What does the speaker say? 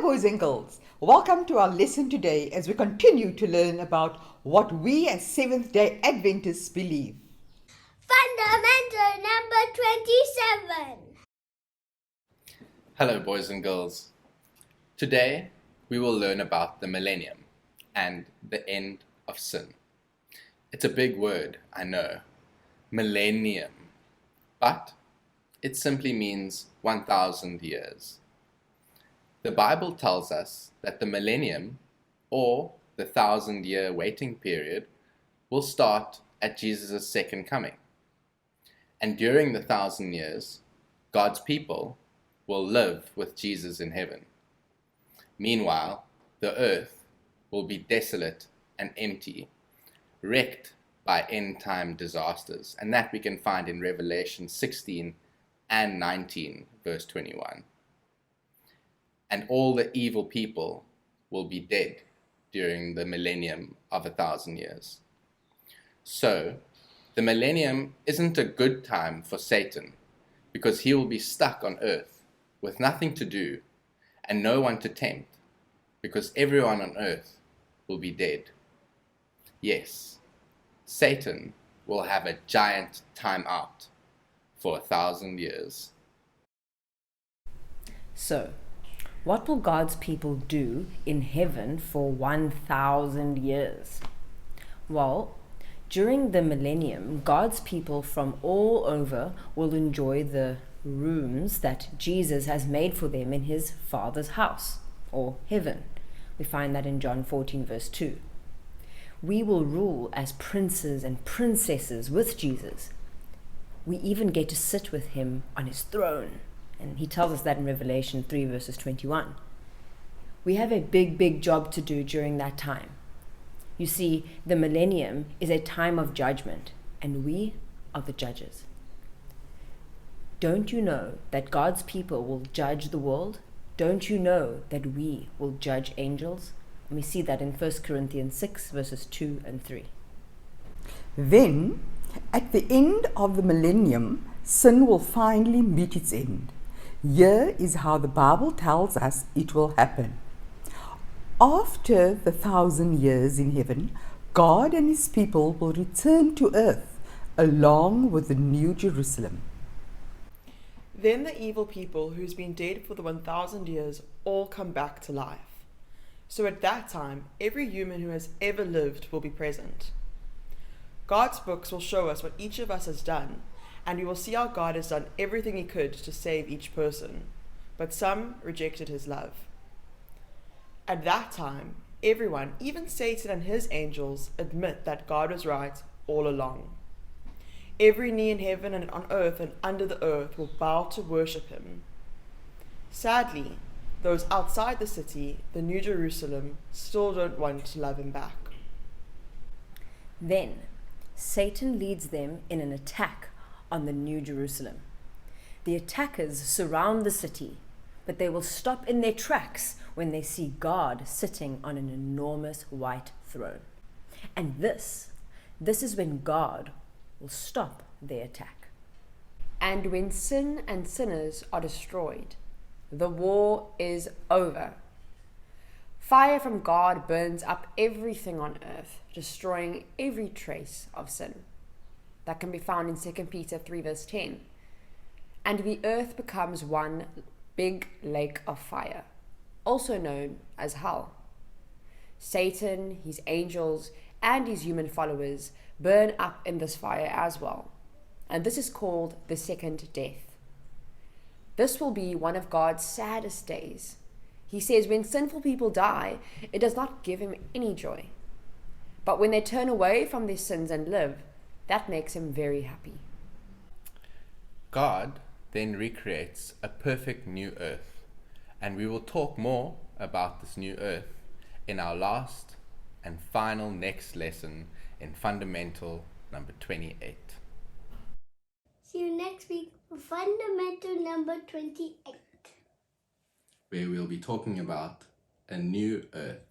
boys and girls. Welcome to our lesson today as we continue to learn about what we as Seventh-day Adventists believe. Fundamental number 27. Hello, boys and girls. Today, we will learn about the millennium and the end of sin. It's a big word, I know, millennium, but it simply means 1,000 years. The Bible tells us that the millennium, or the 1,000-year waiting period, will start at Jesus' second coming. And during the 1,000 years, God's people will live with Jesus in heaven. Meanwhile, the earth will be desolate and empty, wrecked by end-time disasters, and that we can find in Revelation 16 and 19, verse 21. And all the evil people will be dead during the millennium of 1,000 years. So, the millennium isn't a good time for Satan, because he will be stuck on earth with nothing to do and no one to tempt, because everyone on earth will be dead. Yes, Satan will have a giant time out for 1,000 years. So, what will God's people do in heaven for 1,000 years? Well, during the millennium, God's people from all over will enjoy the rooms that Jesus has made for them in his Father's house, or heaven. We find that in John 14, verse 2. We will rule as princes and princesses with Jesus. We even get to sit with him on his throne. And he tells us that in Revelation 3, verses 21. We have a big job to do during that time. You see, the millennium is a time of judgment, and we are the judges. Don't you know that God's people will judge the world? Don't you know that we will judge angels? And we see that in 1 Corinthians 6, verses 2 and 3. Then, at the end of the millennium, sin will finally meet its end. Here is how the Bible tells us it will happen. After the 1,000 years in heaven, God and his people will return to earth along with the New Jerusalem. Then the evil people who's been dead for the 1,000 years all come back to life. So at that time, every human who has ever lived will be present. God's books will show us what each of us has done, and we will see how God has done everything he could to save each person, but some rejected his love. At that time, everyone, even Satan and his angels, admit that God was right all along. Every knee in heaven and on earth and under the earth will bow to worship him. Sadly, those outside the city, the New Jerusalem, still don't want to love him back. Then, Satan leads them in an attack on the New Jerusalem. The attackers surround the city, but they will stop in their tracks when they see God sitting on an enormous white throne. And this is when God will stop their attack. And when sin and sinners are destroyed, the war is over. Fire from God burns up everything on earth, destroying every trace of sin. That can be found in 2 Peter 3 verse 10. And the earth becomes one big lake of fire, also known as hell. Satan, his angels, and his human followers burn up in this fire as well. And this is called the second death. This will be one of God's saddest days. He says when sinful people die, it does not give him any joy. But when they turn away from their sins and live, that makes him very happy. God then recreates a perfect new earth, and we will talk more about this new earth in our last and final next lesson in Fundamental number 28. See you next week for Fundamental number 28. Where we'll be talking about a new earth.